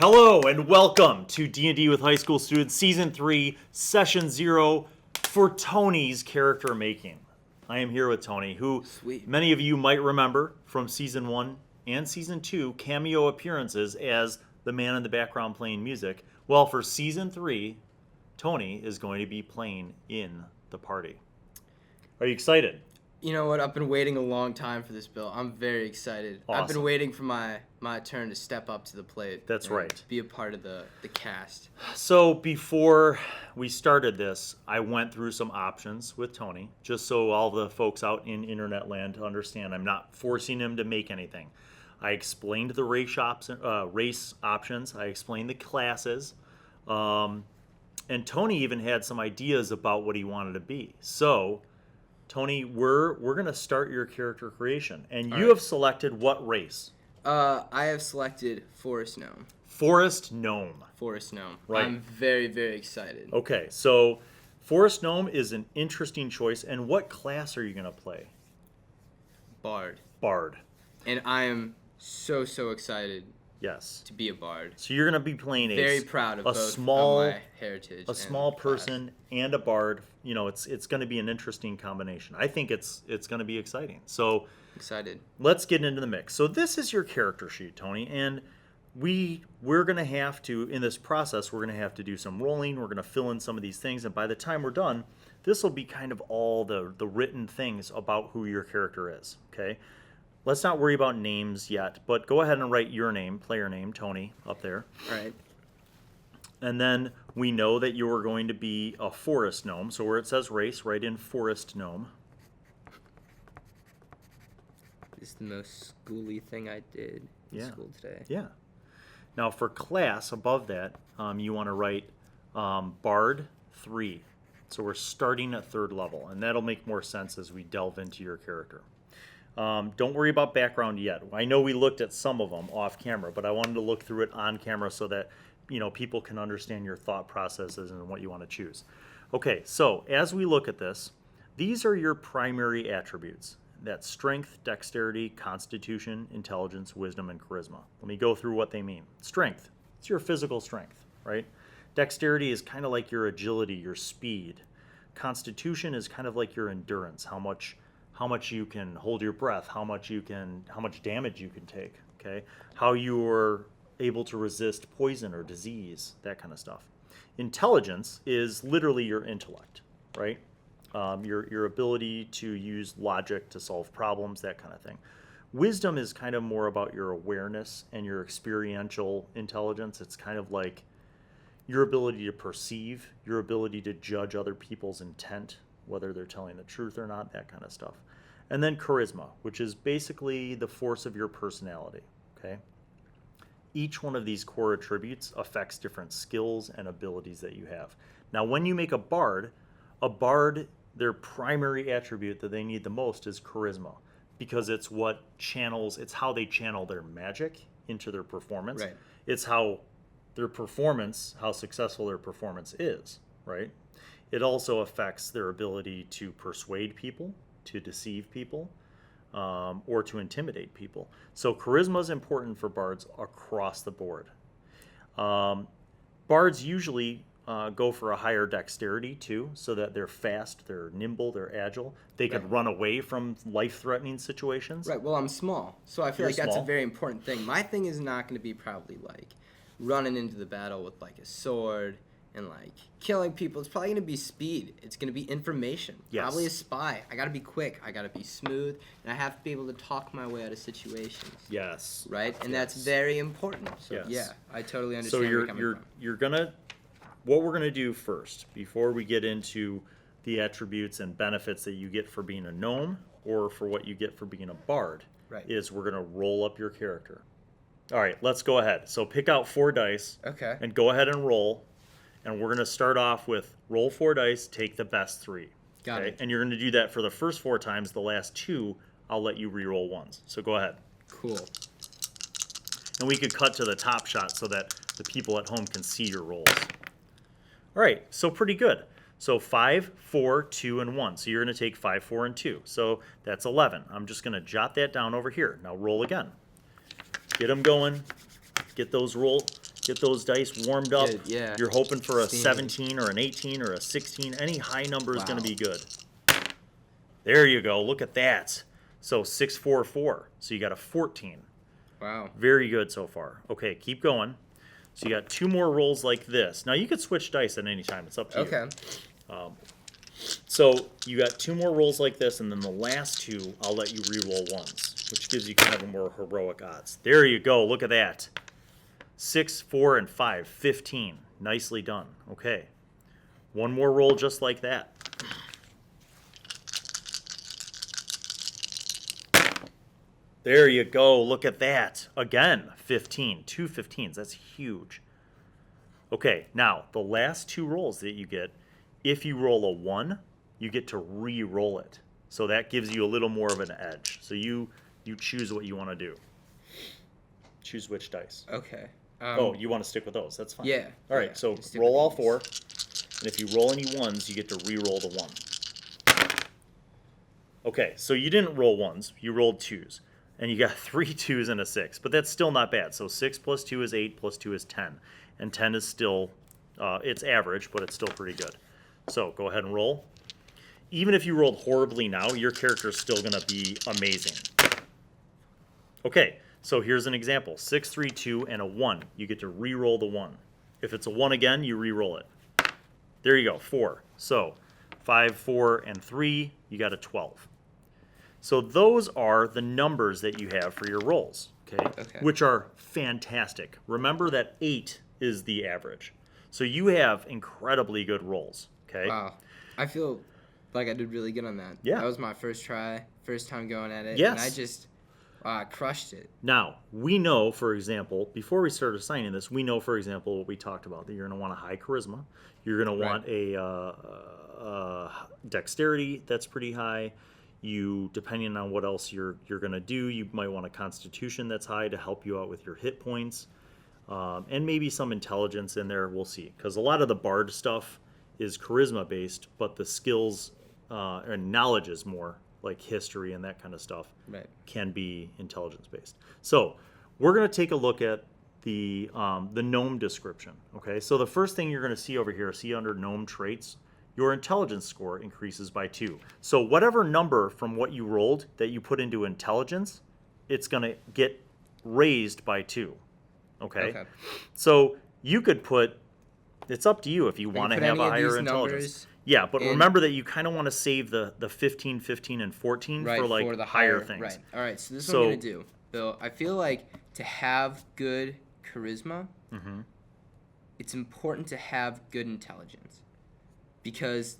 Hello and welcome to D&D with High School Students, Season 3, Session 0 for Tony's character making. I am here with Tony, who many of you might remember from Season 1 and Season 2 cameo appearances as the man in the background playing music. Well, for Season 3, Tony is going to be playing in the party. Are you excited? You know what? I've been waiting a long time for this, Bill. I'm very excited. Awesome. I've been waiting for my turn to step up to the plate. That's right. Be a part of the cast. So before we started this, I went through some options with Tony, just so all the folks out in internet land understand I'm not forcing him to make anything. I explained the race options. I explained the classes. And Tony even had some ideas about what he wanted to be. So Tony, we're going to start your character creation. And you have selected what race? I have selected Forest Gnome. Forest Gnome. Forest Gnome. Right. I'm very, very excited. Okay, so Forest Gnome is an interesting choice. And what class are you going to play? Bard. Bard. And I am so excited. Yes. To be a bard. So you're going to be playing very proud of both of my heritage. A small person and a bard. You know, it's going to be an interesting combination. I think it's going to be exciting. So excited. Let's get into the mix. So this is your character sheet, Tony, and we're going to have to, in this process, we're going to have to do some rolling. We're going to fill in some of these things, and by the time we're done, this will be kind of all the written things about who your character is. Okay. Let's not worry about names yet, but go ahead and write your name, player name, Tony, up there. All right. And then we know that you are going to be a forest gnome. So where it says race, write in forest gnome. This is the most schooly thing I did in school today. Yeah. Now for class, above that, you want to write Bard 3. So we're starting at 3rd level, and that'll make more sense as we delve into your character. Don't worry about background yet. I know we looked at some of them off camera, but I wanted to look through it on camera so that people can understand your thought processes and what you want to choose. Okay, so as we look at this, these are your primary attributes. That's strength, dexterity, constitution, intelligence, wisdom, and charisma. Let me go through what they mean. Strength, it's your physical strength, right? Dexterity is kind of like your agility, your speed. Constitution is kind of like your endurance, how much you can hold your breath, how much damage you can take, okay? How you're able to resist poison or disease, that kind of stuff. Intelligence is literally your intellect, right? Your ability to use logic to solve problems, that kind of thing. Wisdom is kind of more about your awareness and your experiential intelligence. It's kind of like your ability to perceive, your ability to judge other people's intent, whether they're telling the truth or not, that kind of stuff. And then charisma, which is basically the force of your personality, okay? Each one of these core attributes affects different skills and abilities that you have. Now, when you make a bard, their primary attribute that they need the most is charisma, because it's how they channel their magic into their performance. Right. It's how successful their performance is, right? It also affects their ability to persuade people, to deceive people, or to intimidate people. So charisma is important for bards across the board. Bards usually go for a higher dexterity too, so that they're fast, they're nimble, they're agile. They can run away from life-threatening situations. Right, well, I'm small, so I feel like that's a very important thing. My thing is not going to be probably like running into the battle with like a sword and like killing people. It's probably going to be speed. It's going to be information. Yes. Probably a spy. I got to be quick. I got to be smooth. And I have to be able to talk my way out of situations. Yes. Right? And that's very important. So yeah, I totally understand. So what we're going to do first, before we get into the attributes and benefits that you get for being a gnome or for what you get for being a bard, is we're going to roll up your character. All right, let's go ahead. So pick out 4 dice. Okay. And go ahead and roll. And we're going to start off with roll 4 dice, take the best 3. Got it. And you're going to do that for the first 4 times. The last 2, I'll let you re-roll ones. So go ahead. Cool. And we could cut to the top shot so that the people at home can see your rolls. All right, so pretty good. So 5, 4, 2, and 1. So you're going to take 5, 4, and 2. So that's 11. I'm just going to jot that down over here. Now roll again. Get them going. Get Get those dice warmed up. Good, yeah. You're hoping for a Steamy. 17 or an 18 or a 16. Any high number is Wow. going to be good. There you go. Look at that. So 6, 4, 4. So you got a 14. Wow. Very good so far. Okay, keep going. So you got 2 more rolls like this. Now you could switch dice at any time. It's up to you. Okay. So you got 2 more rolls like this, and then the last 2, I'll let you re-roll ones, which gives you kind of a more heroic odds. There you go. Look at that. 6, 4, and 5. 15. Nicely done. Okay. 1 more roll just like that. There you go. Look at that. Again, 15. 2 15s. That's huge. Okay, now, the last 2 rolls that you get, if you roll a 1, you get to re-roll it. So that gives you a little more of an edge. So you choose what you want to do. Choose which dice. Okay. You want to stick with those. That's fine. Yeah. All right, yeah. so Just stick roll with all these. 4. And if you roll any 1s, you get to re-roll the 1. Okay, so you didn't roll 1s. You rolled 2s. And you got 3 2s and a 6. But that's still not bad. So 6 plus 2 is 8, plus 2 is 10. And 10 is still, it's average, but it's still pretty good. So go ahead and roll. Even if you rolled horribly now, your character is still going to be amazing. Okay, so here's an example. 6, 3, 2, and a 1. You get to re-roll the 1. If it's a 1 again, you re-roll it. There you go, 4. So 5, 4, and 3, you got a 12. So those are the numbers that you have for your rolls, okay? Which are fantastic. Remember that 8 is the average. So you have incredibly good rolls, okay? Wow. I feel like I did really good on that. Yeah. That was my first try, first time going at it. Yes. And I just crushed it. Now, we know, for example, before we start assigning this, we know, for example, what we talked about, that you're going to want a high charisma. You're going to want a dexterity that's pretty high. You, depending on what else you're going to do, you might want a constitution that's high to help you out with your hit points. And maybe some intelligence in there, we'll see. Because a lot of the bard stuff is charisma-based, but the skills and knowledge is more, like history and that kind of stuff, can be intelligence-based. So we're going to take a look at the gnome description. Okay, so the first thing you're going to see over here, see under gnome traits, your intelligence score increases by 2. So whatever number from what you rolled that you put into intelligence, it's going to get raised by 2. Okay? So you could put, it's up to you if you want to have a higher intelligence. Yeah, but remember that you kind of want to save the 15, 15, and 14 for like for the higher things. Right. All right, so this is what I'm going to do, Bill. I feel like to have good charisma, it's important to have good intelligence. Because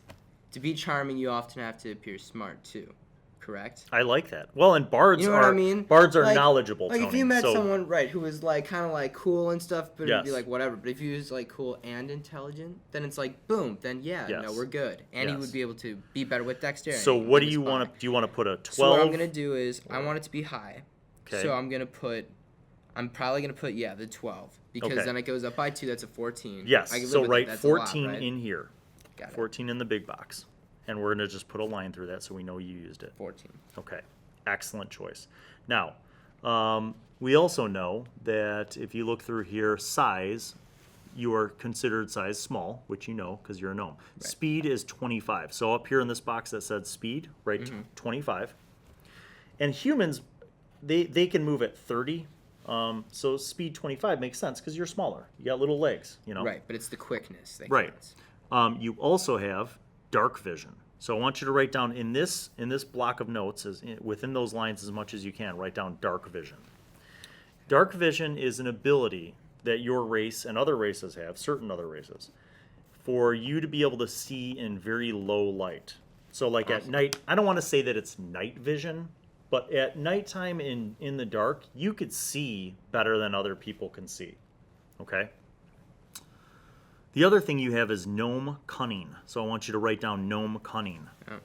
to be charming, you often have to appear smart too, correct? I like that. Well, and bards you know are what I mean? Bards are like, knowledgeable. Like Tony, if you met so, someone who was like kind of like cool and stuff, but it'd be Yes. like whatever. But if he was like cool and intelligent, then it's like boom. Then no, we're good. And he would be able to be better with dexterity. So what do you want to? Do you want to put a 12? So what I'm gonna do is I want it to be high. Okay. So I'm probably gonna put the 12 because then it goes up by 2. That's a 14. Yes. So write 14 right? in here. Got it. 14 in the big box. And we're going to just put a line through that so we know you used it. 14. Okay. Excellent choice. Now, we also know that if you look through here, size, you are considered size small, which you know because you're a gnome. Right. Speed is 25. So up here in this box that said speed, write 25. And humans, they can move at 30. So speed 25 makes sense because you're smaller. You got little legs, you know. Right, but it's the quickness that counts. You also have dark vision. So I want you to write down in this block of notes, within those lines as much as you can, write down dark vision. Dark vision is an ability that your race and other races have, certain other races, for you to be able to see in very low light. So like at night, I don't want to say that it's night vision, but at nighttime in the dark, you could see better than other people can see. Okay? The other thing you have is gnome cunning. So I want you to write down gnome cunning. Oh.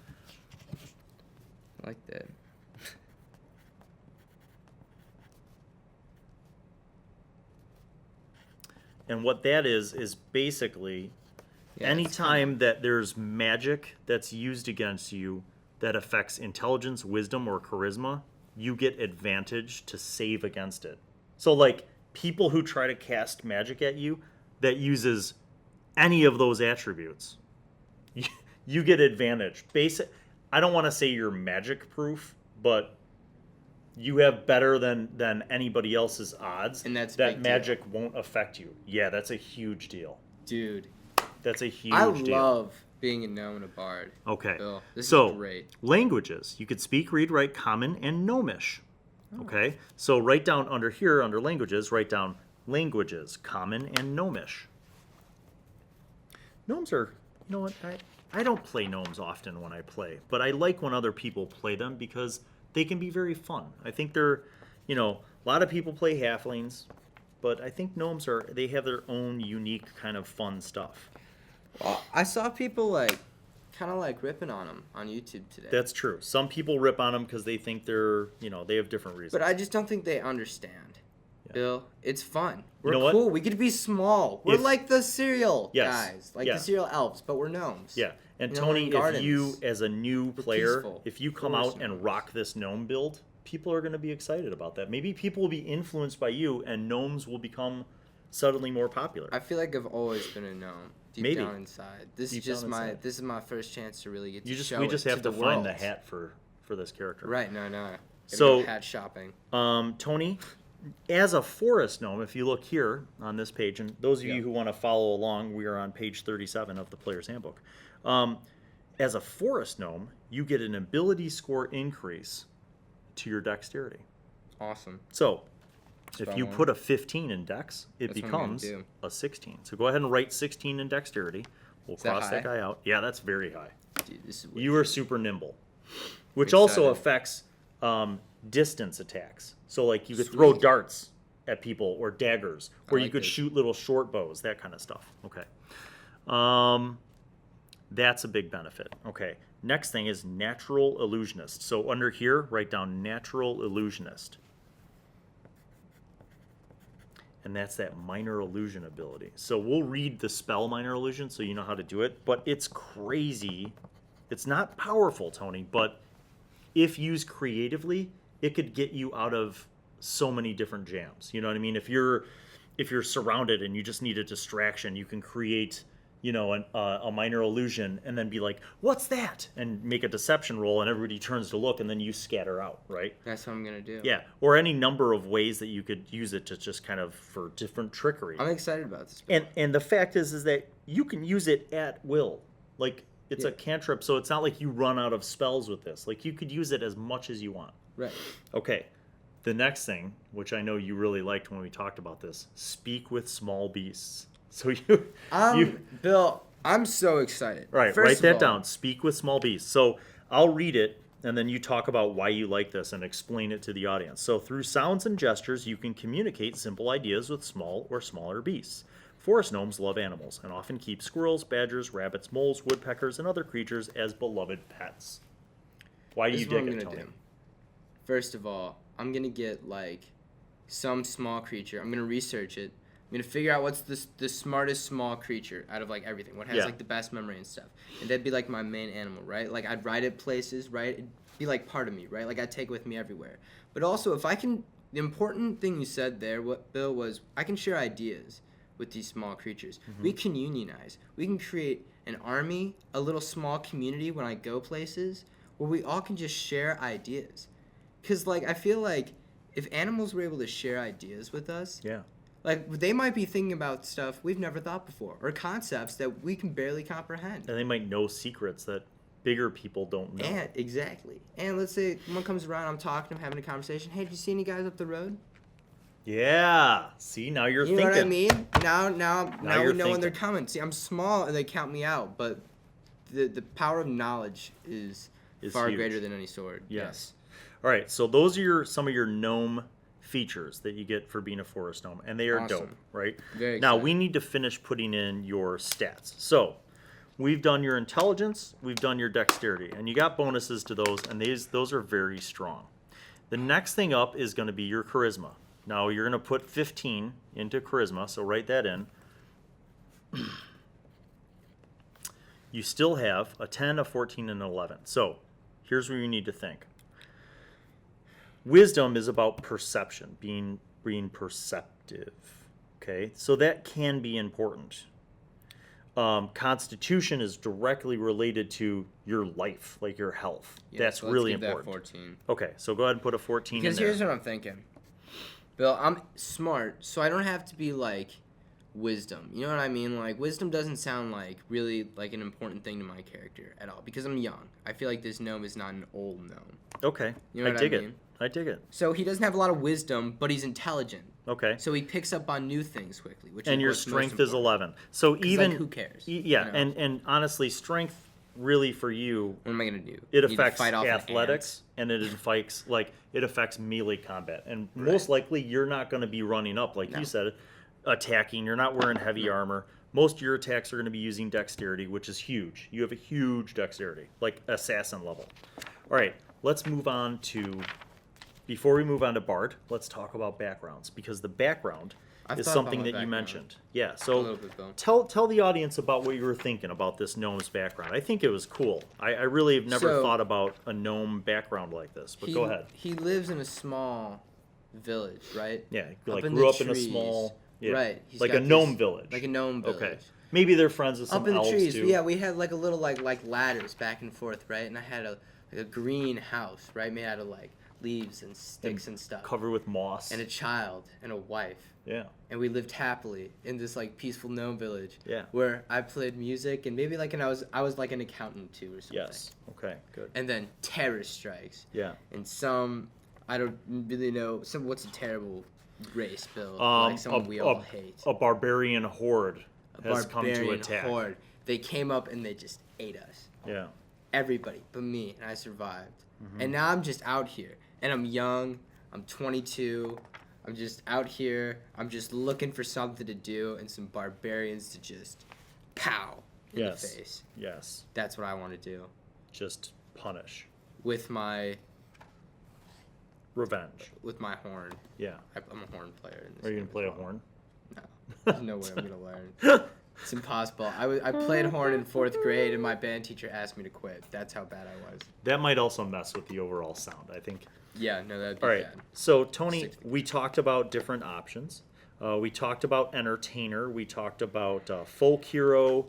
I like that. And what that is basically anytime that there's magic that's used against you that affects intelligence, wisdom, or charisma, you get advantage to save against it. So like people who try to cast magic at you that uses any of those attributes, you get advantage. I don't want to say you're magic proof, but you have better than anybody else's odds, and that's that magic won't affect you. Yeah, that's a huge deal. Dude. That's a huge deal. I love being a gnome and a bard. Okay. Bill, this is great. Languages. You could speak, read, write Common and Gnomish. Okay? So write down under here, under languages, write down languages, Common and Gnomish. Gnomes are, you know what, I don't play gnomes often when I play, but I like when other people play them because they can be very fun. I think they're, you know, a lot of people play halflings, but I think gnomes they have their own unique kind of fun stuff. Well, I saw people kind of ripping on them on YouTube today. That's true. Some people rip on them because they think they're, you know, they have different reasons. But I just don't think they understand. Yeah. Bill, it's fun. We're you know cool. What? We get to be small. We're like the cereal guys, the cereal elves, but we're gnomes. Yeah. And Tony, if you, as a new player, if you come out and rock this gnome build, people are going to be excited about that. Maybe people will be influenced by you, and gnomes will become suddenly more popular. I feel like I've always been a gnome. Deep down inside. This is my first chance to really get to show it. We just have to find the hat for this character. Right, no. So hat shopping. Tony, as a forest gnome, if you look here on this page, and those of you who want to follow along, we are on page 37 of the Player's Handbook. As a forest gnome, you get an ability score increase to your dexterity. Awesome. So if you put a 15 in dex, it becomes a 16. So go ahead and write 16 in dexterity. We'll cross that guy out. Yeah, that's very high. Dude, this is you are super nimble, which also affects distance attacks. So like you could throw darts at people or daggers, or you could shoot little short bows, that kind of stuff. Okay. That's a big benefit. Okay. Next thing is natural illusionist. So under here, write down natural illusionist. And that's that minor illusion ability. So we'll read the spell minor illusion so you know how to do it, but it's crazy. It's not powerful, Tony, but if used creatively, it could get you out of so many different jams. You know what I mean? If you're surrounded and you just need a distraction, you can create, you know, a minor illusion and then be like, what's that? And make a deception roll and everybody turns to look and then you scatter out, right? That's what I'm going to do. Yeah, or any number of ways that you could use it to just kind of for different trickery. I'm excited about this. And the fact is that you can use it at will. Like, it's a cantrip, so it's not like you run out of spells with this. Like, you could use it as much as you want. Right. Okay. The next thing, which I know you really liked when we talked about this, speak with small beasts. So Bill, I'm so excited. Right, write that down. Speak with small beasts. So I'll read it, and then you talk about why you like this and explain it to the audience. So through sounds and gestures, you can communicate simple ideas with small or smaller beasts. Forest gnomes love animals and often keep squirrels, badgers, rabbits, moles, woodpeckers, and other creatures as beloved pets. Why do you dig it, Tony? First of all, I'm going to get, some small creature. I'm going to research it. I'm going to figure out what's the smartest small creature out of, everything. What has, the best memory and stuff. And that'd be, my main animal, right? I'd ride it places, right? It'd be, part of me, right? I'd take it with me everywhere. But also, if I can... The important thing you said there, Bill, was I can share ideas with these small creatures. Mm-hmm. We can unionize. We can create an army, a little small community when I go places where we all can just share ideas. Because, I feel like if animals were able to share ideas with us... Yeah. They might be thinking about stuff we've never thought before, or concepts that we can barely comprehend. And they might know secrets that bigger people don't know. Exactly. And let's say someone comes around, I'm talking, I'm having a conversation. Hey, did you see any guys up the road? Yeah. See, now you're thinking. You know what I mean? Now we know thinking. when they're coming. See, I'm small and they count me out, but the power of knowledge is far huge. Greater than any sword. Yes. All right. So those are some of your gnome features that you get for being a forest gnome, and they are awesome. Dope, right? Very now exciting. we need to finish putting in your stats. So we've done your intelligence, we've done your dexterity, and you got bonuses to those, and those are very strong. The next thing up is going to be your charisma. Now you're going to put 15 into charisma, so write that in. You still have a 10, a 14, and an 11. So here's where you need to think. Wisdom is about perception, being Active. Okay, so that can be important. Constitution is directly related to your life, like your health. Yeah, That's so let's really give important. That 14. Okay, so go ahead and put a 14 because in there. here's what I'm thinking. Bill, I'm smart, so I don't have to be like wisdom. You know what I mean? Like, wisdom doesn't sound like really like an important thing to my character at all because I'm young. I feel like this gnome is not an old gnome. Okay, You know what I dig I mean? it. I dig it. So he doesn't have a lot of wisdom, but he's intelligent. Okay. So he picks up on new things quickly, which And is your what's most strength is important. 11. So even like, who cares? Yeah, You know? and honestly, strength really for you, What am I gonna do? it Need to affects fight off athletics and it affects melee combat. And most likely you're not going to be running up like No. you said, attacking. You're not wearing heavy armor. Most of your attacks are going to be using dexterity, which is huge. You have a huge dexterity, like assassin level. All right, let's move on to. Before we move on to Bard, let's talk about backgrounds because the background is something that you mentioned. Yeah, A so little bit, Bill. tell the audience about what you were thinking about this gnome's background. I think it was cool. I really have never thought about a gnome background like this, but go ahead. He lives in a small village, right? Yeah, Up like in grew the up in a trees. small, yeah, Right. He's like got a gnome this- village. Like a gnome village. Okay, maybe they're friends with some Up in the elves trees, too. yeah. We had like a little like ladders back and forth, right? And I had a green house, right, made out of like leaves and sticks and stuff, covered with moss. and a child and a wife. Yeah. And we lived happily in this like peaceful gnome village. Yeah. Where I played music and maybe like I was like an accountant too or something. Yes. Okay. Good. And then terror strikes. Yeah. And some I don't really know what's a terrible race, Bill? Like someone we all hate. A barbarian horde has come to Barbarian attack. horde. They came up and they just ate us. Yeah. Everybody but me, and I survived. Mm-hmm. And now I'm just out here, and I'm young. I'm 22. I'm just out here. I'm just looking for something to do and some barbarians to just pow in the face. Yes. That's what I want to do Just punish. with my Revenge. horn. Yeah. I'm a horn player. In this Are you game gonna play as a well. horn? No, there's no way I'm gonna learn. It's impossible. I played horn in 4th grade, and my band teacher asked me to quit. That's how bad I was. That might also mess with the overall sound, I think. Yeah, no, that'd be All right. bad. So, Tony, 60. we talked about different options. We talked about entertainer. We talked about folk hero.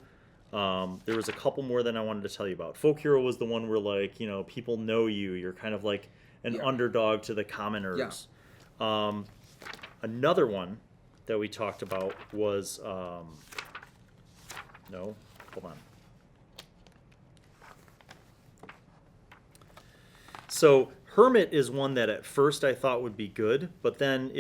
There was a couple more that I wanted to tell you about. Folk hero was the one where, like, you know, people know you. You're kind of like an underdog to the commoners. Yeah. Another one that we talked about was no, hold on. So hermit is one that at first I thought would be good, but then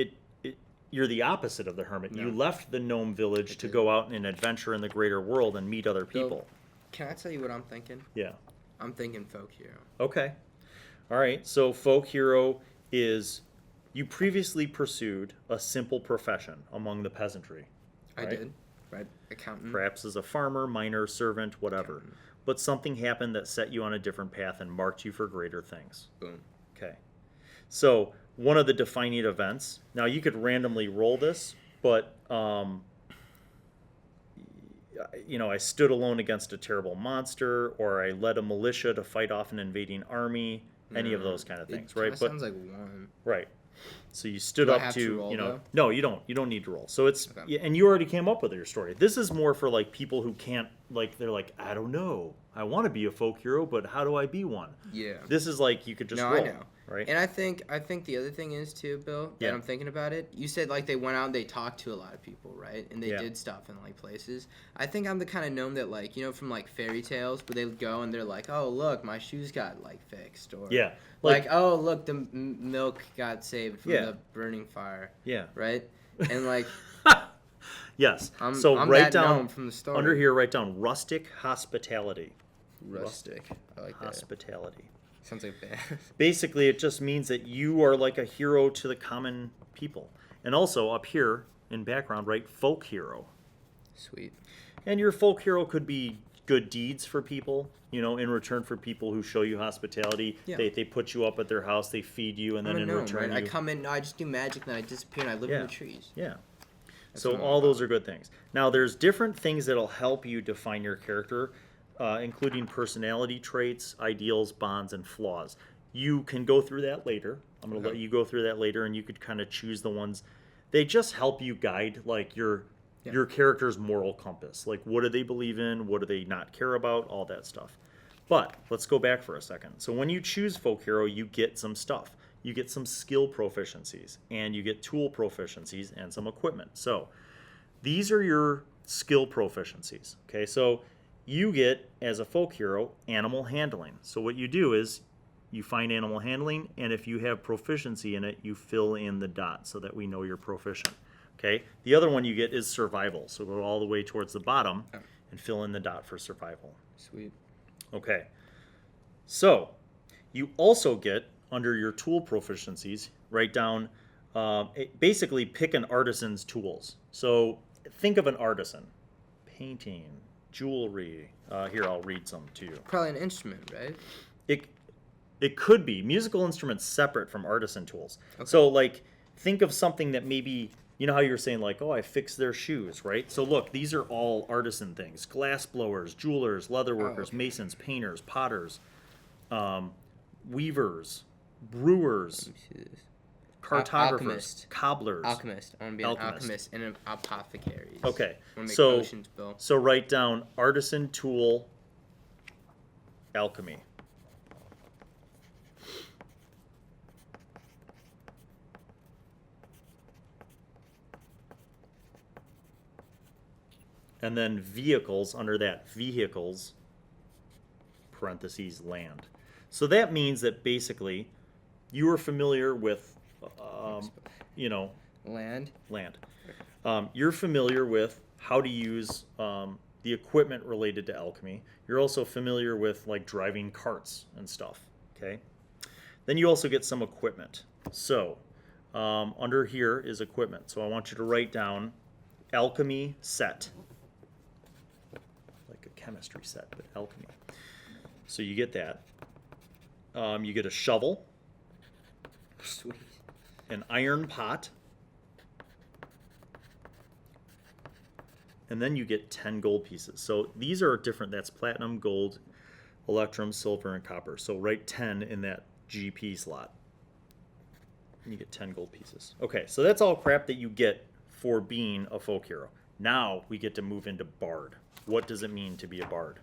you're the opposite of the hermit. No. You left the gnome village to go out and adventure in the greater world and meet other people. Can I tell you what I'm thinking? Yeah. I'm thinking folk hero. Okay. All right. So folk hero is you previously pursued a simple profession among the peasantry. I right? did. Right. Accountant. Perhaps as a farmer, miner, servant, whatever. But something happened that set you on a different path and marked you for greater things. Boom. Okay. So one of the defining events, now you could randomly roll this, but, you know, I stood alone against a terrible monster, or I led a militia to fight off an invading army, any of those kind of things, right? That sounds like one. Right. So you stood Do I up have to, to roll, you know, though? no, you don't. You don't need to roll. So it's, Okay. yeah, and you already came up with your story. This is more for like people who can't, like, they're like, I don't know. I want to be a folk hero, but how do I be one? Yeah. This is like you could just No, roll, I know. right? And I think the other thing is too, Bill, that Yeah. I'm thinking about it. You said like they went out and they talked to a lot of people, right? And they Yeah. did stuff in like places. I think I'm the kind of gnome that like, you know, from like fairy tales where they go and they're like, oh look, my shoes got like fixed, or Yeah. like oh look, the milk got saved from Yeah. the burning fire, Yeah. right? And like Yes. I'm write that down gnome from the story. under here. Write down rustic hospitality. Rustic. I like that. Hospitality. Sounds like bad. Basically, it just means that you are like a hero to the common people. And also up here in background, write folk hero. Sweet. And your folk hero could be good deeds for people, you know, in return for people who show you hospitality. Yeah. They put you up at their house, they feed you, and then I'm a in gnome, return right? you... I come in, no, I just do magic, and then I disappear, and I live in the trees. Yeah. That's So what I'm all about. those are good things. Now, there's different things that'll help you define your character, including personality traits, ideals, bonds, and flaws. You can go through that later. I'm going to let you go through that later, and you could kind of choose the ones They just help you guide like your character's moral compass. Like, what do they believe in? What do they not care about? All that stuff. But let's go back for a second. So when you choose folk hero, you get some stuff. You get some skill proficiencies, and you get tool proficiencies and some equipment. So these are your skill proficiencies. Okay, so you get, as a folk hero, animal handling. So what you do is you find animal handling, and if you have proficiency in it, you fill in the dot so that we know you're proficient. Okay, the other one you get is survival. So go all the way towards the bottom and fill in the dot for survival. Sweet. Okay, so you also get, under your tool proficiencies, write down, basically pick an artisan's tools. So think of an artisan. Painting, jewelry. Here, I'll read some to you. Probably an instrument, right? It could be. Musical instruments separate from artisan tools. Okay. So, like, think of something that maybe, you know how you were saying, like, oh, I fixed their shoes, right? So, look, these are all artisan things. Glass blowers, jewelers, leatherworkers, masons, painters, potters, weavers, brewers, cartographers, cobblers. Alchemist. I want to be an alchemist and an apothecary. Okay. I want to make potions, Bill. So write down artisan, tool, alchemy. And then vehicles, under that, vehicles, parentheses, land. So that means that basically you are familiar with, land. You're familiar with how to use the equipment related to alchemy. You're also familiar with, like, driving carts and stuff, okay? Then you also get some equipment. So under here is equipment. So I want you to write down alchemy set. Like a chemistry set, but alchemy. So you get that. You get a shovel. Sweet. An iron pot. And then you get 10 gold pieces. So these are different. That's platinum, gold, electrum, silver, and copper. So write 10 in that GP slot. And you get 10 gold pieces. Okay, so that's all crap that you get for being a folk hero. Now we get to move into bard. What does it mean to be a bard?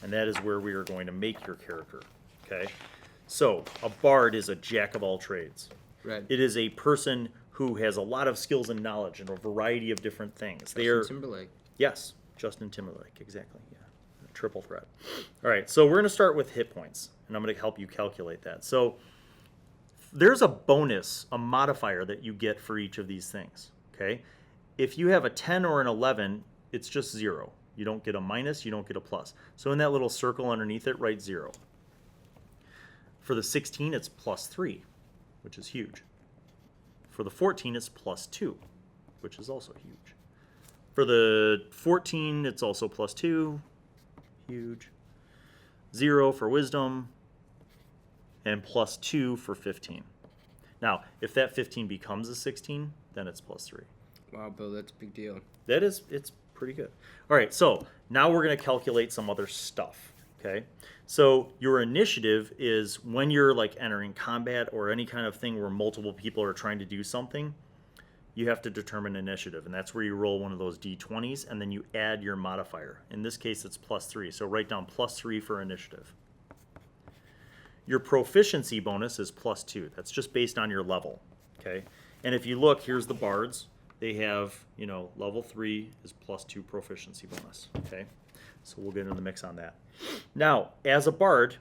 And that is where we are going to make your character. Okay? So a bard is a jack of all trades. Right. It is a person who has a lot of skills and knowledge in a variety of different things. Justin Timberlake. Yes, Justin Timberlake, exactly. Yeah, triple threat. All right, so we're going to start with hit points, and I'm going to help you calculate that. So there's a bonus, a modifier that you get for each of these things. Okay, if you have a 10 or an 11, it's just 0. You don't get a minus, you don't get a plus. So in that little circle underneath it, write 0. For the 16, it's +3, which is huge. For the 14, it's +2, which is also huge. For the 14, it's also +2, huge. 0 for wisdom, and +2 for 15. Now, if that 15 becomes a 16, then it's +3. Wow, Bill, that's a big deal. It's pretty good. All right, so now we're going to calculate some other stuff, okay? So your initiative is when you're, like, entering combat or any kind of thing where multiple people are trying to do something, you have to determine initiative, and that's where you roll one of those d20s, and then you add your modifier. In this case, it's +3, so write down +3 for initiative. Your proficiency bonus is +2. That's just based on your level, okay? And if you look, here's the bards. They have, level 3 is +2 proficiency bonus, okay? So we'll get into the mix on that. Now, as a bard,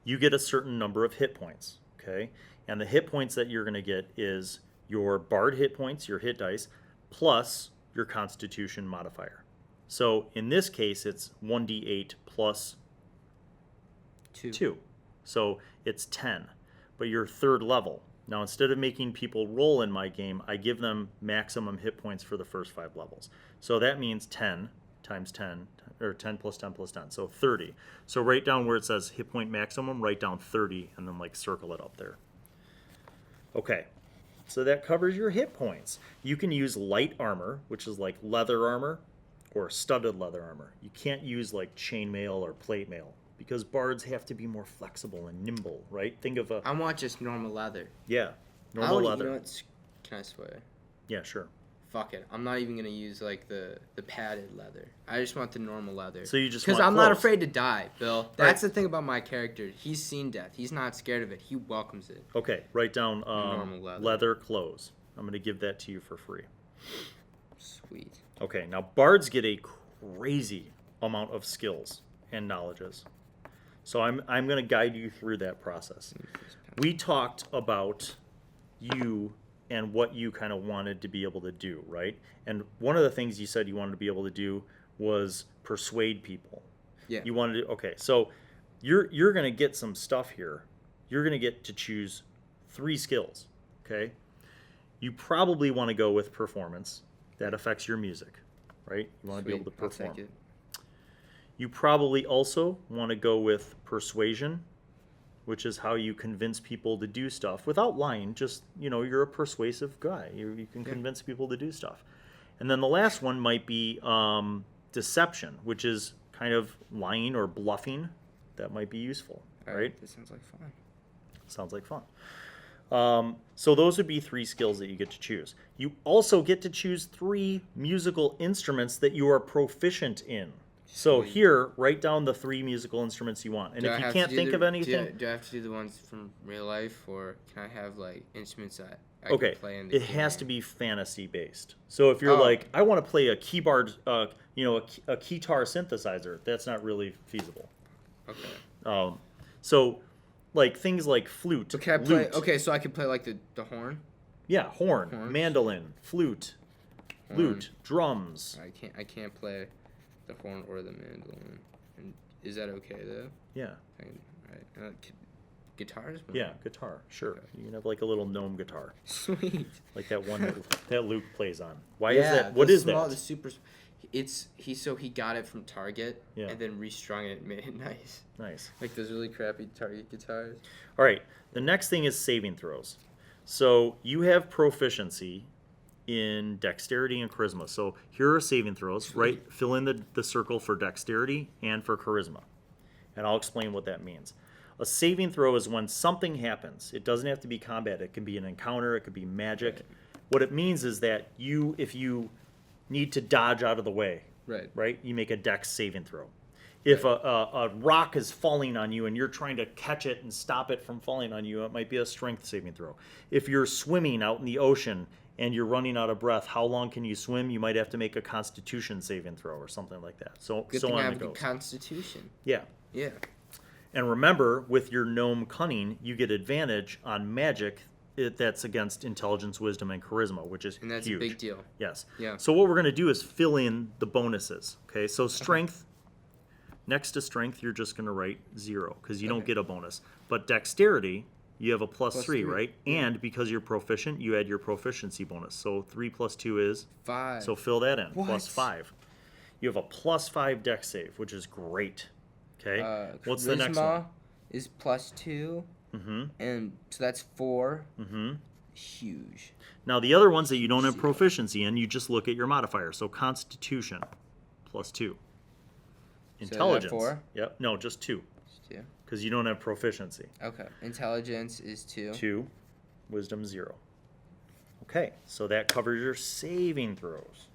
you get a certain number of hit points, okay? And the hit points that you're going to get is your bard hit points, your hit dice, plus your constitution modifier. So in this case, it's 1d8 plus 2. So it's 10. But you're third level. Now, instead of making people roll in my game, I give them maximum hit points for the first 5 levels. So that means 10 times 10, or 10 plus 10 plus 10, so 30. So write down where it says hit point maximum, write down 30, and then, like, circle it up there. Okay, so that covers your hit points. You can use light armor, which is like leather armor, or studded leather armor. You can't use, like, chainmail or plate mail, because bards have to be more flexible and nimble, right? Think of a... I want just normal leather. Yeah, normal leather. Can I swear? Yeah, sure. Fuck it. I'm not even gonna use like the padded leather. I just want the normal leather. So you just because want I'm clothes. not afraid to die, Bill. That's the thing about my character. He's seen death. He's not scared of it. He welcomes it. Okay, write down normal leather clothes. I'm going to give that to you for free. Sweet. Okay, now bards get a crazy amount of skills and knowledges. So I'm going to guide you through that process. We talked about you and what you kind of wanted to be able to do, right? And one of the things you said you wanted to be able to do was persuade people. Yeah. You wanted to, okay, so you're going to get some stuff here. You're going to get to choose 3 skills, okay? You probably want to go with performance. That affects your music, right? You want to be able to perform. I'll take it. You probably also want to go with persuasion, which is how you convince people to do stuff without lying. Just, you're a persuasive guy. You can convince people to do stuff. And then the last one might be deception, which is kind of lying or bluffing. That might be useful, right? This sounds like fun. Sounds like fun. So those would be 3 skills that you get to choose. You also get to choose 3 musical instruments that you are proficient in. So here, write down the 3 musical instruments you want. And if you can't think of anything... Do I have to do the ones from real life, or can I have, like, instruments that I can play in the game? It has to be fantasy-based. So if you're like, I want to play a keyboard, a guitar synthesizer, that's not really feasible. Okay. So, like, things like flute, so can I play, okay, so I can play, like, the horn? Yeah, horn, mandolin, flute, lute, drums. I can't play the horn or the mandolin. And is that okay though? Yeah. Right. Guitars? Yeah, guitar. Sure. Okay. You can have like a little gnome guitar. Sweet. Like that one that Luke plays on. Why is that? What is that? The super. He got it from Target and then restrung it and made it nice. Nice. Like those really crappy Target guitars. All right. The next thing is saving throws. So you have proficiency in dexterity and charisma. So here are saving throws, right? Fill in the circle for dexterity and for charisma. And I'll explain what that means. A saving throw is when something happens. It doesn't have to be combat. It can be an encounter. It could be magic. Right. What it means is that if you need to dodge out of the way, right? You make a dex saving throw. If a rock is falling on you and you're trying to catch it and stop it from falling on you, it might be a strength saving throw. If you're swimming out in the ocean and you're running out of breath, how long can you swim? You might have to make a constitution saving throw or something like that. So Good so thing on I have it goes. Constitution. Yeah. Yeah. And remember, with your gnome cunning, you get advantage on magic that's against intelligence, wisdom, and charisma, which is huge. And that's huge. A big deal. Yes. Yeah. So what we're going to do is fill in the bonuses. Okay. So strength. Next to strength, you're just going to write 0 because you don't get a bonus. But dexterity, you have a plus 3, right? Yeah. And because you're proficient, you add your proficiency bonus. So 3 plus 2 is 5. So fill that in. Plus 5. You have a plus 5 dex save, which is great. Okay. What's the next one? Is plus 2. Mm-hmm. And so that's 4. Mm-hmm. Huge. Now the other ones that you don't have proficiency in, you just look at your modifier. So Constitution, plus 2. Intelligence. So 4? Yep. No, just 2. Just 2. Because you don't have proficiency. Okay. Intelligence is 2. 2. Wisdom 0. Okay. So that covers your saving throws.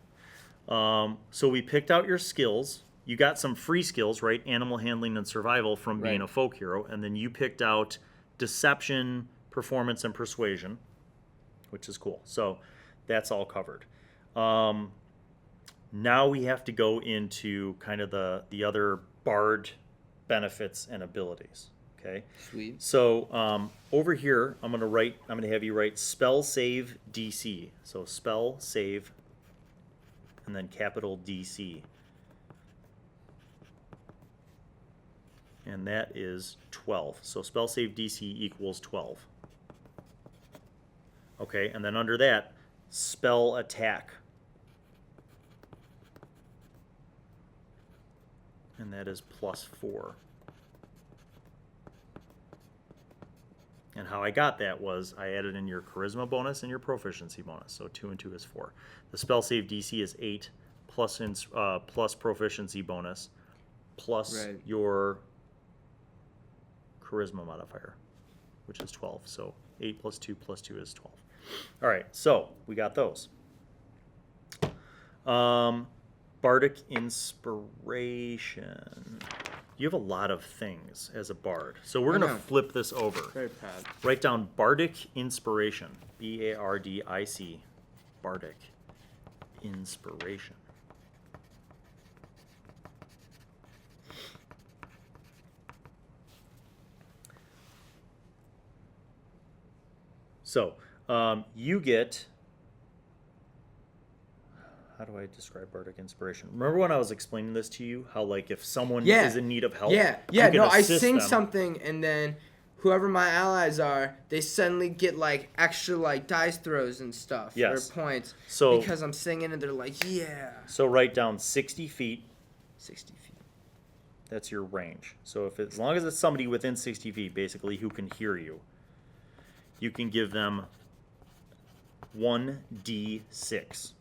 So we picked out your skills. You got some free skills, right? Animal handling and survival from being a folk hero. And then you picked out deception, performance, and persuasion, which is cool. So that's all covered. Now we have to go into kind of the other bard benefits and abilities. Okay. Sweet. So over here, I'm gonna have you write spell save DC. So spell save, and then capital DC, and that is 12. So spell save DC equals 12. Okay, and then under that, spell attack. And that is plus 4. And how I got that was I added in your charisma bonus and your proficiency bonus. So 2 and 2 is 4. The spell save DC is 8 plus proficiency bonus plus your charisma modifier, which is 12. So 8 plus 2 is 12. All right, so we got those. Bardic inspiration. You have a lot of things as a bard. So we're going to flip this over. Very proud. Write down Bardic inspiration. B-A-R-D-I-C. Bardic inspiration. So you get... How do I describe Bardic inspiration? Remember when I was explaining this to you? How, like, if someone is in need of help, you can I sing them. something, and then whoever my allies are, they suddenly get, like, extra, like, dice throws and stuff. Yes. Or points. So, because I'm singing, and they're like, yeah. So write down 60 feet. 60 feet. That's your range. So as long as it's somebody within 60 feet, basically, who can hear you, you can give them 1d6.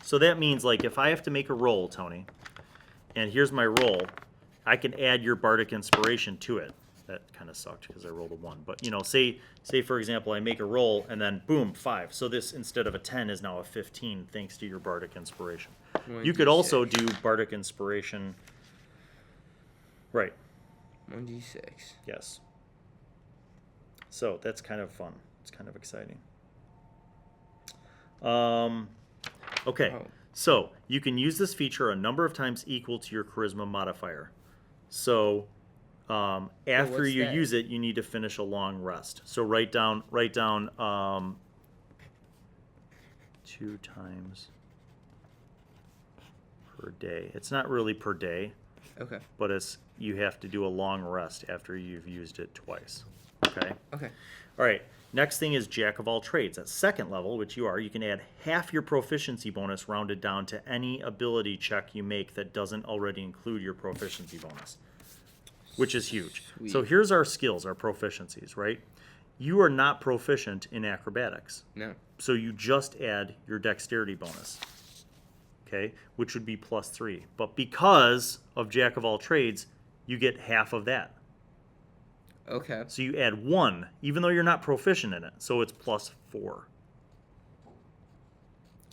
So that means, like, if I have to make a roll, Tony, and here's my roll, I can add your Bardic inspiration to it. That kind of sucked because I rolled a 1. But, you know, say for example, I make a roll and then, boom, 5. So this, instead of a 10, is now a 15 thanks to your Bardic inspiration. You could also do Bardic inspiration. Right. 1d6. Yes. So that's kind of fun. It's kind of exciting. Okay, so you can use this feature a number of times equal to your charisma modifier. So after you use it, you need to finish a long rest. So write down 2 times per day. It's not really per day. Okay. But you have to do a long rest after you've used it twice. Okay? Okay. All right. Next thing is Jack of all trades. At second level, which you are, you can add half your proficiency bonus rounded down to any ability check you make that doesn't already include your proficiency bonus, which is huge. Sweet. So here's our skills, our proficiencies, right? You are not proficient in acrobatics. No. So you just add your dexterity bonus, okay, which would be +3. But because of Jack of all trades, you get half of that. Okay. So you add 1, even though you're not proficient in it. So it's +4.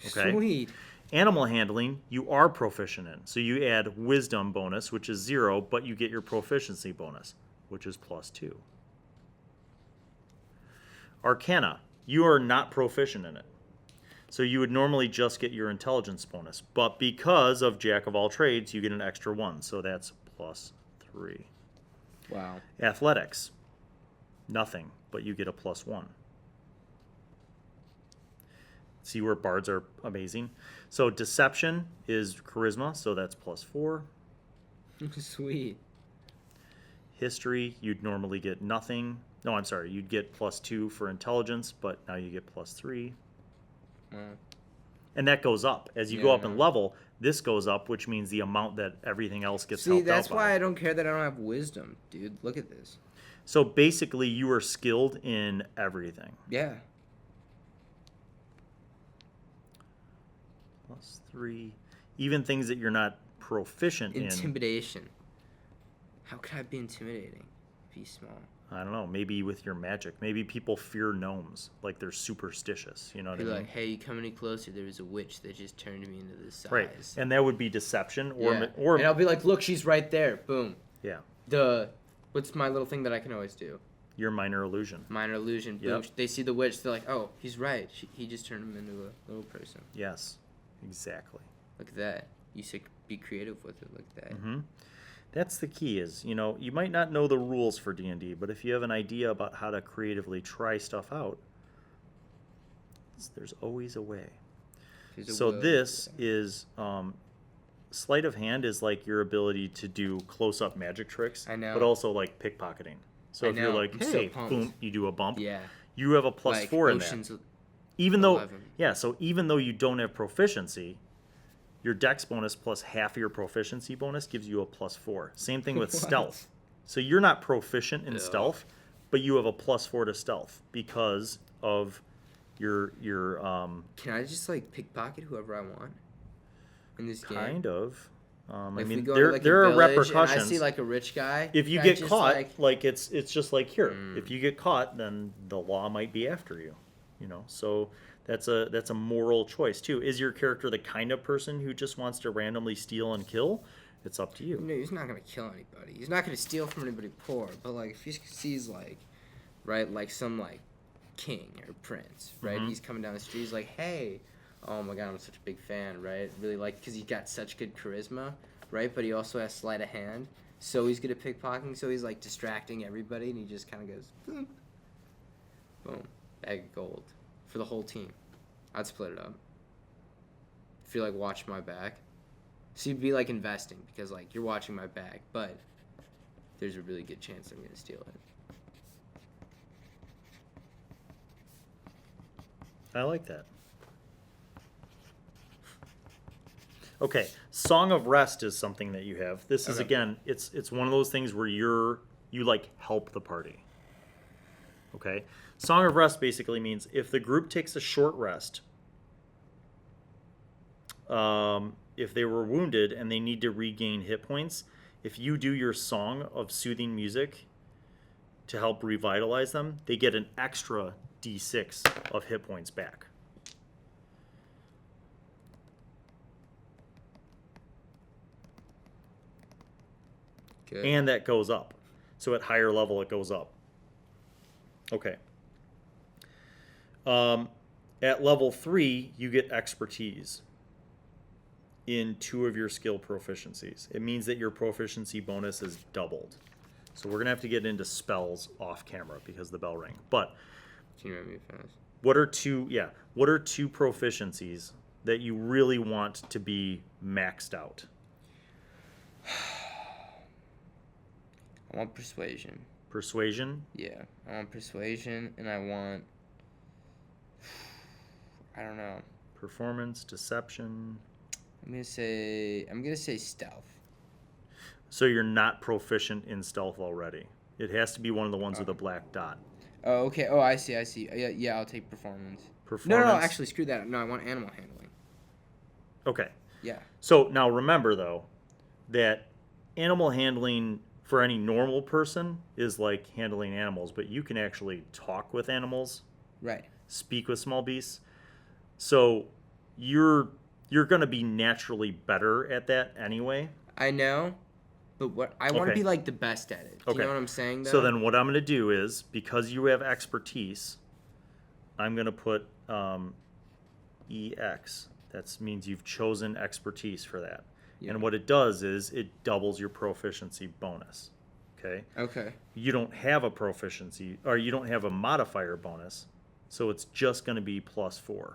Okay. Sweet. Animal handling, you are proficient in. So you add wisdom bonus, which is 0, but you get your proficiency bonus, which is +2. Arcana, you are not proficient in it. So you would normally just get your intelligence bonus. But because of Jack of all trades, you get an extra 1. So that's +3. Wow. Athletics, nothing, but you get a +1. See where bards are amazing? So deception is charisma, so that's +4. Sweet. History, you'd normally get nothing. No, I'm sorry, you'd get +2 for intelligence, but now you get +3. Wow. And that goes up. As you go up in level, this goes up, which means the amount that everything else gets helped out by. See, that's why I don't care that I don't have wisdom, dude. Look at this. So basically, you are skilled in everything. Yeah. +3. Even things that you're not proficient in. Intimidation. How could I be intimidating? Be small. I don't know. Maybe with your magic. Maybe people fear gnomes. Like they're superstitious. You know what I mean? Like, hey, you come any closer, there was a witch that just turned me into this size. Right. And that would be deception. Or and I'll be like, look, she's right there. Boom. Yeah. What's my little thing that I can always do? Your minor illusion. Minor illusion. Boom. Yep. They see the witch. They're like, oh, he's right. He just turned him into a little person. Yes. Exactly. Look at that. You should be creative with it. Look at that. Mm-hmm. That's the key is, you know, you might not know the rules for D&D, but if you have an idea about how to creatively try stuff out, there's always a way. So this is, sleight of hand is like your ability to do close-up magic tricks, I know. but also like pickpocketing. So if you're like, hey, boom, you do a bump. Yeah. You have a +4 in that. Even 11. though, so even though you don't have proficiency, your dex bonus plus half of your proficiency bonus gives you a +4. Same thing with stealth. So you're not proficient in stealth, but you have a +4 to stealth because of your Can I just like pickpocket whoever I want in this game? Kind of. I mean, there are repercussions. And I see like a rich guy. If you get caught, like it's just like here. If you get caught, then the law might be after you. You know, so That's a moral choice too. Is your character the kind of person who just wants to randomly steal and kill? It's up to you. No, he's not gonna kill anybody. He's not gonna steal from anybody poor. But like, if he sees like, right, like some like king or prince, right? Mm-hmm. He's coming down the street. He's like, hey, oh my god, I'm such a big fan, right? Really like, because he got such good charisma, right? But he also has sleight of hand, so he's good at pickpocketing. So he's like distracting everybody, and he just kind of goes, boom, boom, bag of gold for the whole team. I'd split it up. If you're like, watch my back. So you'd be like investing because like you're watching my back, but there's a really good chance I'm gonna steal it. I like that. Okay, Song of Rest is something that you have. This is again, it's one of those things where you like help the party. Okay, Song of Rest basically means if the group takes a short rest, if they were wounded and they need to regain hit points, if you do your song of soothing music to help revitalize them, they get an extra D6 of hit points back. Good. And that goes up. So at higher level, it goes up. Okay. At level 3, you get expertise in 2 of your skill proficiencies. It means that your proficiency bonus is doubled. So we're going to have to get into spells off camera because the bell rang. But can you let me finish? What are two proficiencies that you really want to be maxed out? I want persuasion. Persuasion? Yeah, I want persuasion, and I want, I don't know. Performance, deception. I'm gonna say stealth. So you're not proficient in stealth already. It has to be one of the ones with a black dot. Oh, okay. Oh, I see. Yeah, I'll take performance. Performance. No, actually, screw that. No, I want animal handling. Okay. Yeah. So now remember, though, that animal handling for any normal person is like handling animals, but you can actually talk with animals. Right. Speak with small beasts. So you're going to be naturally better at that anyway. I know, but what I want to be like the best at it. Do you know what I'm saying, though? So then what I'm going to do is, because you have expertise, I'm going to put EX. That means you've chosen expertise for that. Yeah. And what it does is it doubles your proficiency bonus. Okay? Okay. You don't have a proficiency, or you don't have a modifier bonus, so it's just going to be +4.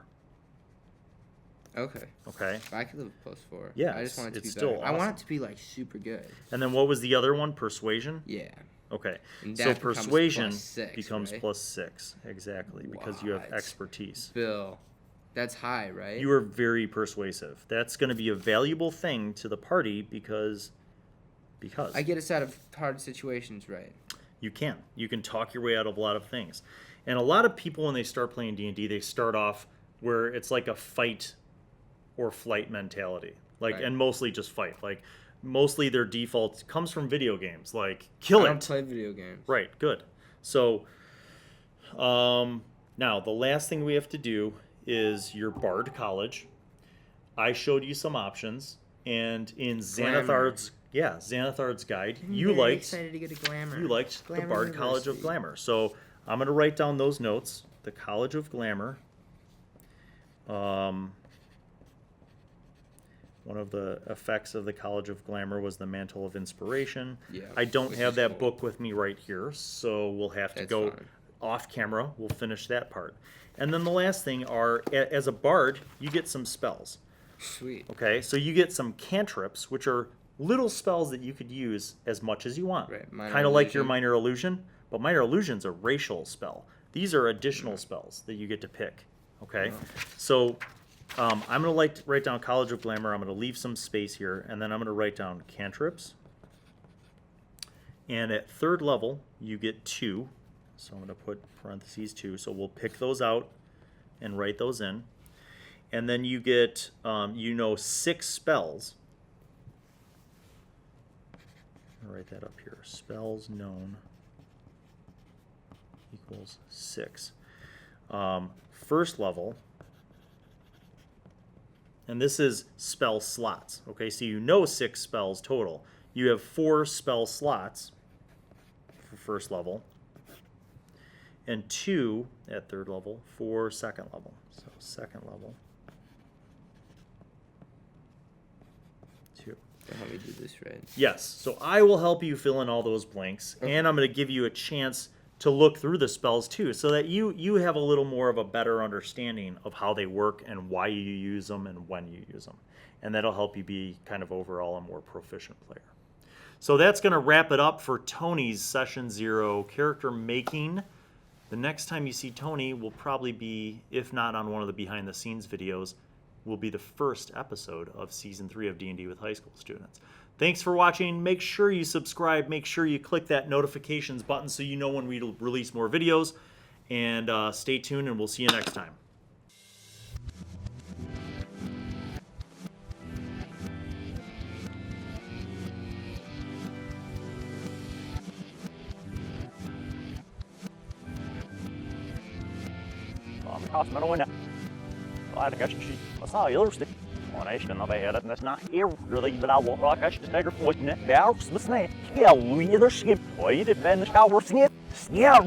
Okay. Okay. I could live with +4. Yeah. I just want it to be still better. awesome. I want it to be like super good. And then what was the other one? Persuasion? Yeah. Okay. And so persuasion becomes becomes +6. Exactly. Because you have expertise. Bill, that's high, right? You are very persuasive. That's going to be a valuable thing to the party because I get us out of hard situations, right? You can talk your way out of a lot of things. And a lot of people, when they start playing D&D, they start off where it's like a fight or flight mentality, like, right. And mostly just fight. Like, mostly their default comes from video games, like kill it. I don't play video games. Right. Good. So, now the last thing we have to do is your Bard College. I showed you some options, and in Xanathar's guide, you liked excited to go to Glamour. You liked Glamour the Bard University. College of Glamour. So I'm going to write down those notes. The College of Glamour. One of the effects of the College of Glamour was the Mantle of Inspiration. Yeah, I don't have that book with me right here, so we'll have to go off camera. We'll finish that part. And then the last thing are, as a bard, you get some spells. Sweet. Okay, so you get some cantrips, which are little spells that you could use as much as you want. Right. Kind of like your Minor Illusion, but Minor Illusion's a racial spell. These are additional spells that you get to pick. Okay, so I'm going to write down College of Glamour. I'm going to leave some space here, and then I'm going to write down cantrips. And at 3rd level, you get 2. So I'm going to put parentheses 2. So we'll pick those out and write those in. And then you get, 6 spells. I'll write that up here. Spells known equals 6. 1st level, And this is spell slots. Okay, so you know 6 spells total. You have 4 spell slots for first level, and 2 at third level for second level. So second level, 2. How we do this, right? Yes, so I will help you fill in all those blanks, and I'm going to give you a chance to look through the spells too, so that you have a little more of a better understanding of how they work and why you use them and when you use them. And that'll help you be kind of overall a more proficient player. So that's going to wrap it up for Tony's Session 0 character making. The next time you see Tony will probably be, if not on one of the behind the scenes videos, will be the first episode of Season 3 of D&D with high school students. Thanks for watching. Make sure you subscribe. Make sure you click that notifications button so you know when we release more videos. And stay tuned, and we'll see you next time. وانا اشتنا بهذا نسنا really but I won't rock I should take her foot in it. Now, listen, yeah, we either skip or you did Ben the shower snip. Yeah,